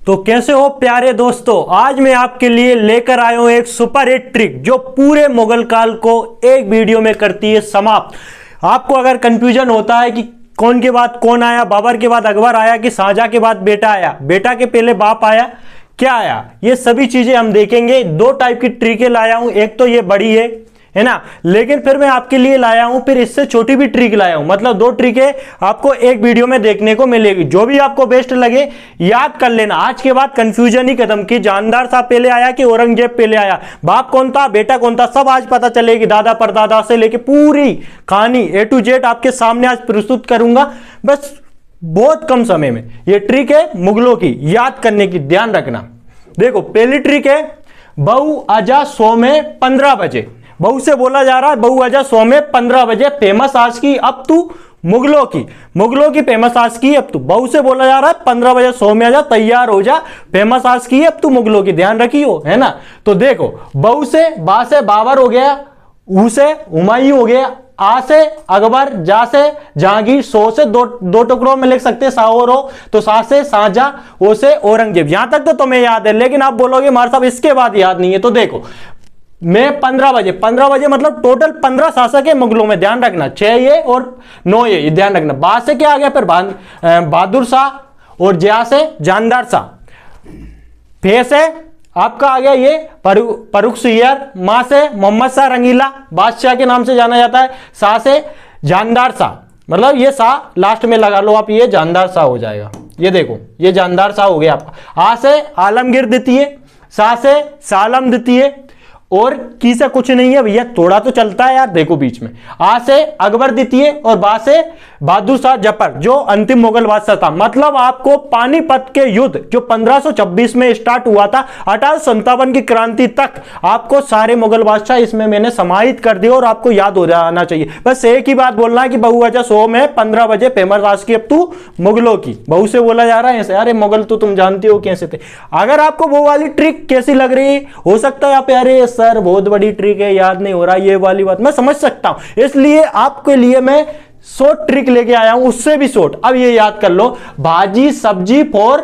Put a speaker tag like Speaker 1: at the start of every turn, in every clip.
Speaker 1: तो कैसे हो प्यारे दोस्तों, आज मैं आपके लिए लेकर आया हूं एक सुपर हिट ट्रिक जो पूरे मुगल काल को एक वीडियो में करती है समाप्त। आपको अगर कंफ्यूजन होता है कि कौन के बाद कौन आया, बाबर के बाद अकबर आया कि शाहजहां के बाद बेटा आया, बेटा के पहले बाप आया, क्या आया, ये सभी चीजें हम देखेंगे। दो टाइप की ट्रिकें लाया हूं, एक तो ये बड़ी है ना, लेकिन फिर मैं आपके लिए लाया हूं फिर इससे छोटी भी ट्रिक लाया हूं। मतलब दो ट्रिकें आपको एक वीडियो में देखने को मिलेगी। जो भी आपको बेस्ट लगे याद कर लेना। आज के बाद कंफ्यूजन ही खत्म की जानदार साहब पहले आया कि औरंगजेब पहले आया, बाप कौन था बेटा कौन था, सब आज पता चलेगी। दादा परदादा से लेके पूरी कहानी A to Z आपके सामने आज प्रस्तुत करूंगा, बस बहुत कम समय में। यह ट्रिक है मुगलों की, याद करने की, ध्यान रखना। देखो पहली ट्रिक है बहु अजा सो में 15 बजे। बहु से बोला जा रहा है बहु अजा सो में 15 बजे, फेमस आज की अब तू मुगलों की फेमस आज की अब तू। बहु से बोला जा रहा है 15 बजे सो में आजा, तैयार हो जा, फेमस आज की अब तू मुगलों की, ध्यान रखियो, है ना। तो देखो बहु से बा से बाबर हो गया, ऊ से हुमायूं हो गया, आ से अकबर, जा से जहांगीर, सो से दो टुकड़ों में लिख सकते हैं सा और हो, तो सा से शाहजहां, ओ से औरंगजेब। यहां तक तो तुम्हें याद है, लेकिन आप बोलोगे हमारे साहब इसके बाद याद नहीं है। तो देखो मैं 15 बजे मतलब टोटल 15 शासक है मुगलों में, ध्यान रखना, 6 ये और 9 ये ध्यान रखना। बा से क्या आ गया फिर बहादुर शाह, और ज्या से जानदार शाह, फे से आपका आ गया ये फर्रुख सियर, मां से मोहम्मद शाह रंगीला, बादशाह के नाम से जाना जाता है, शाह से जानदार शाह, मतलब ये शाह लास्ट में लगा लो आप, ये जानदार शाह हो जाएगा। ये देखो ये जानदार शाह हो गया आपका। आ से आलमगीर द्वितीय, सा से सालम द्वितीय, और की से कुछ नहीं है भैया, थोड़ा तो चलता है यार, देखो बीच में। आ से अकबर द्वितीय और बा से बहादुर शाह जफर जो अंतिम मुगल बादशाह था। मतलब आपको पानीपत के युद्ध जो 1526 में स्टार्ट हुआ था 1857 की क्रांति तक आपको सारे मुगल बादशाह इसमें मैंने समाहित कर दिए, और आपको याद हो जाना चाहिए। बस एक ही बात बोलना है कि बहु अजा सो में 15 बजे फेमस आज की अब तू मुगलों की। बहु से बोला जा रहा है ऐसे, अरे मुगल तो तुम जानते हो कैसे थे। अगर आपको वो वाली ट्रिक कैसी लग रही हो सकता है आप अरे सर बहुत बड़ी ट्रिक है याद नहीं हो रहा, ये वाली बात मैं समझ सकता हूं, इसलिए आपके लिए मैं शॉर्ट ट्रिक लेके आया हूं, उससे भी शॉर्ट। अब ये याद कर लो, भाजी सब्जी फॉर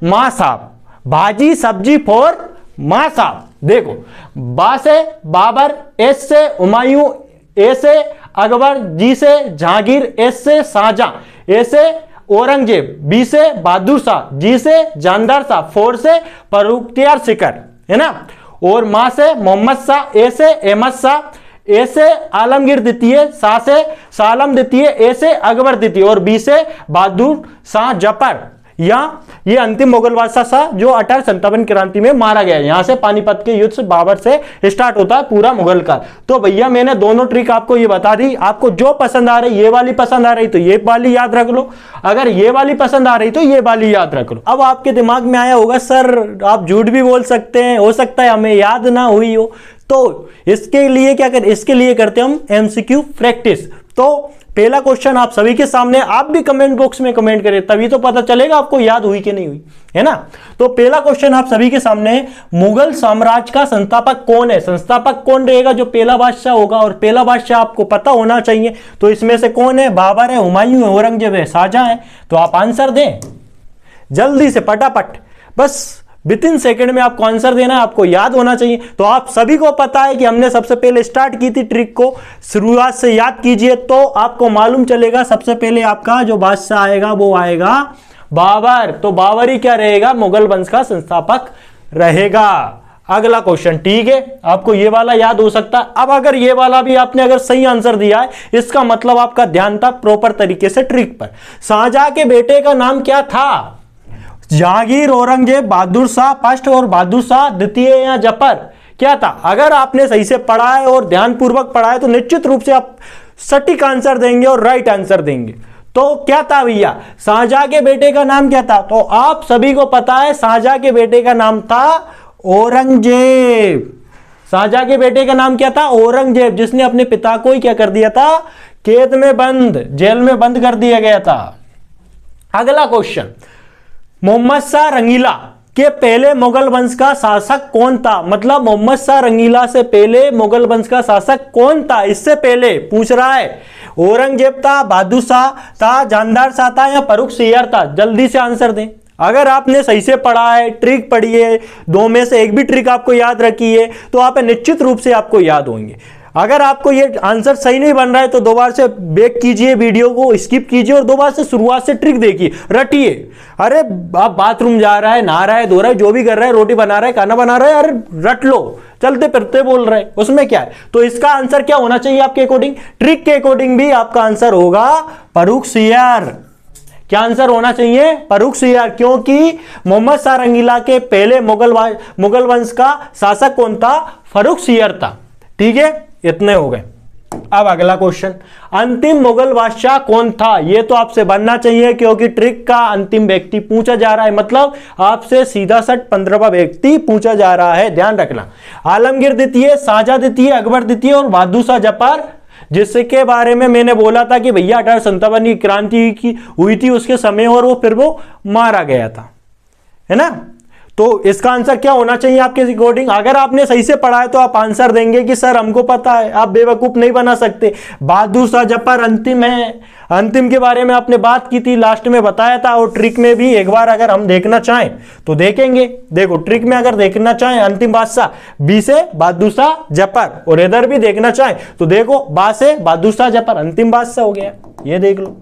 Speaker 1: मां साहब, भाजी सब्जी फॉर मां साहब। देखो बा से बाबर, एस से हुमायूं, ए से अकबर, जी से जहांगीर, एस से शाहजहां, ए से औरंगजेब, बी से बहादुर शाह, जी से जानदार शाह, फोर से फर्रुखियार सिकर, है ना, और मां से मोहम्मद शाह, ए से अहमद शाह, ए से आलमगीर द्वितीय, सा से सालम द्वितीय, ए से अकबर द्वितीय, और बी से बहादुर शाह जफर। या ये अंतिम मुगल बादशाह था जो 1857 क्रांति में मारा गया। यहां से पानीपत के युद्ध से बाबर से स्टार्ट होता है पूरा मुगल काल। तो भैया मैंने दोनों ट्रिक आपको ये बता दी, आपको जो पसंद आ रही, ये वाली पसंद आ रही तो ये वाली याद रख लो, अगर ये वाली पसंद आ रही तो ये वाली याद रख लो। अब आपके दिमाग में आया होगा सर आप झूठ भी बोल सकते हैं, हो सकता है हमें याद ना हुई हो, तो इसके लिए क्या करें, इसके लिए करते हम MCQ प्रैक्टिस। तो पहला क्वेश्चन आप सभी के सामने, आप भी कमेंट बॉक्स में कमेंट करें तभी तो पता चलेगा आपको याद हुई कि नहीं हुई, है ना। तो पहला क्वेश्चन आप सभी के सामने है, मुगल साम्राज्य का संस्थापक कौन है, संस्थापक कौन रहेगा जो पहला बादशाह होगा, और पहला बादशाह आपको पता होना चाहिए। तो इसमें से कौन है, बाबर है, हुमायूं है, औरंगजेब है, शाहजहां है। तो आप आंसर दें जल्दी से फटाफट, बस विद इन सेकेंड में आपको आंसर देना है, आपको याद होना चाहिए। तो आप सभी को पता है कि हमने सबसे पहले स्टार्ट की थी ट्रिक को, शुरुआत से याद कीजिए तो आपको मालूम चलेगा। सबसे पहले आपका जो बादशाह आएगा वो आएगा बाबर, तो बाबर ही क्या रहेगा, मुगल वंश का संस्थापक रहेगा। अगला क्वेश्चन, ठीक है, आपको ये वाला याद हो सकता है। अब अगर ये वाला भी आपने अगर सही आंसर दिया है, इसका मतलब आपका ध्यान था प्रॉपर तरीके से ट्रिक पर। शाहजहां के बेटे का नाम क्या था, जहांगीर, औरंगजेब, बहादुर शाह फर्स्ट और बहादुर शाह द्वितीय या जफर, क्या था। अगर आपने सही से पढ़ा है और ध्यानपूर्वक पढ़ा है तो निश्चित रूप से आप सटीक आंसर देंगे और राइट आंसर देंगे। तो क्या था भैया, शाहजहां के बेटे का नाम क्या था, तो आप सभी को पता है शाहजहां के बेटे का नाम था औरंगजेब। शाहजहां के बेटे का नाम क्या था, औरंगजेब, जिसने अपने पिता को ही क्या कर दिया था, कैद में बंद, जेल में बंद कर दिया गया था। अगला क्वेश्चन, मोहम्मद शाह रंगीला के पहले मुगल वंश का शासक कौन था। मतलब मोहम्मद शाह रंगीला से पहले मुगल वंश का शासक कौन था, इससे पहले पूछ रहा है। औरंगजेब था, बहादुर शाह था, जानदार शाह था या फर्रुख सियर था। जल्दी से आंसर दें, अगर आपने सही से पढ़ा है, ट्रिक पढ़ी है, दो में से एक भी ट्रिक आपको याद रखी है, तो आप निश्चित रूप से आपको याद होंगे। अगर आपको ये आंसर सही नहीं बन रहा है तो दो बार से बैक कीजिए, वीडियो को स्किप कीजिए और दो बार से शुरुआत से ट्रिक देखिए, रटिए। अरे आप बाथरूम जा रहा है, नहा रहा है, धो रहा है, जो भी कर रहा है, रोटी बना रहा है, खाना बना रहा है, अरे रट लो, चलते फिरते बोल रहे हैं, उसमें क्या है। तो इसका आंसर क्या होना चाहिए आपके अकॉर्डिंग, ट्रिक के अकॉर्डिंग भी आपका आंसर होगा फर्रुख सियार। क्या आंसर होना चाहिए, फर्रुख सियार, क्योंकि मोहम्मद शाह रंगीला के पहले मुगल वंश का शासक कौन था, फर्रुख सियार था। ठीक है, इतने हो गए। अब अगला क्वेश्चन, अंतिम मुगल बादशाह कौन था, यह तो आपसे बनना चाहिए, क्योंकि ट्रिक का अंतिम व्यक्ति पूछा जा रहा है, मतलब आपसे सीधा सट 15वां व्यक्ति पूछा जा रहा है, ध्यान रखना। आलमगीर द्वितीय, शाहजहां द्वितीय, अकबर द्वितीय और बहादुर शाह जफर, जिसके बारे में मैंने बोला था कि भैया 1857 की क्रांति की हुई थी उसके समय, और वो फिर वो मारा गया था, है ना। तो इसका आंसर क्या होना चाहिए आपके अकॉर्डिंग। अगर आपने सही से पढ़ा है तो आप आंसर देंगे कि सर हमको पता है, आप बेवकूफ नहीं बना सकते। बहादुर शाह जफर अंतिम है, अंतिम के बारे में आपने बात की थी, लास्ट में बताया था, और ट्रिक में भी एक बार अगर हम देखना चाहें तो देखेंगे। देखो ट्रिक में अगर देखना चाहें अंतिम बादशाह बी से बहादुर शाह जफर, और इधर भी देखना चाहें तो देखो बा से बहादुर शाह जफर, अंतिम बादशाह हो गया, ये देख लो।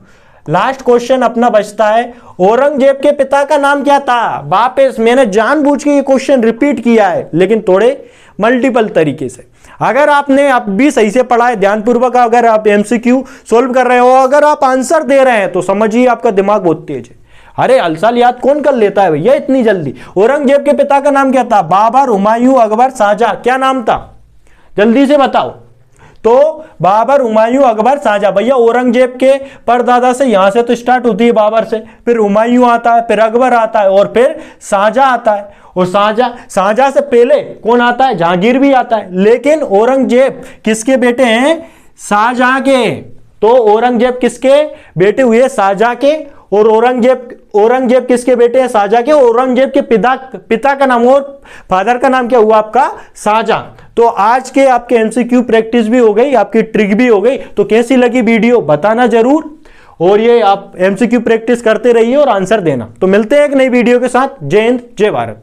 Speaker 1: लास्ट क्वेश्चन अपना बचता है, औरंगजेब के पिता का नाम क्या था। वापस मैंने जानबूझ के ये क्वेश्चन रिपीट किया है, लेकिन थोड़े मल्टीपल तरीके से। अगर आपने अब भी सही से पढ़ा है ध्यानपूर्वक, अगर आप एमसीक्यू सोल्व कर रहे हो, अगर आप आंसर दे रहे हैं तो समझिए आपका दिमाग बहुत तेज है। अरे अलसाल याद कौन कर लेता है भैया इतनी जल्दी। औरंगजेब के पिता का नाम क्या था, बाबर, हुमायूं, अकबर, शाहजहां, क्या नाम था, जल्दी से बताओ। तो बाबर, हुमायूं, अकबर, शाहजहां। भैया औरंगजेब के परदादा से यहां से तो स्टार्ट होती है, बाबर से, फिर हुमायूं आता है, फिर अकबर आता है, और फिर शाहजहां आता है। और शाहजहां से पहले कौन आता है, जहांगीर भी आता है। लेकिन औरंगजेब किसके बेटे हैं, शाहजहां के। तो औरंगजेब किसके बेटे हुए, शाहजहां के। और औरंगजेब किसके बेटे हैं, शाहजहां के। औरंगजेब के पिता का नाम और फादर का नाम क्या हुआ आपका, शाहजहां। तो आज के आपके एमसीक्यू प्रैक्टिस भी हो गई, आपकी ट्रिक भी हो गई। तो कैसी लगी वीडियो बताना जरूर, और ये आप एमसीक्यू प्रैक्टिस करते रहिए और आंसर देना। तो मिलते हैं एक नई वीडियो के साथ। जय हिंद, जय भारत।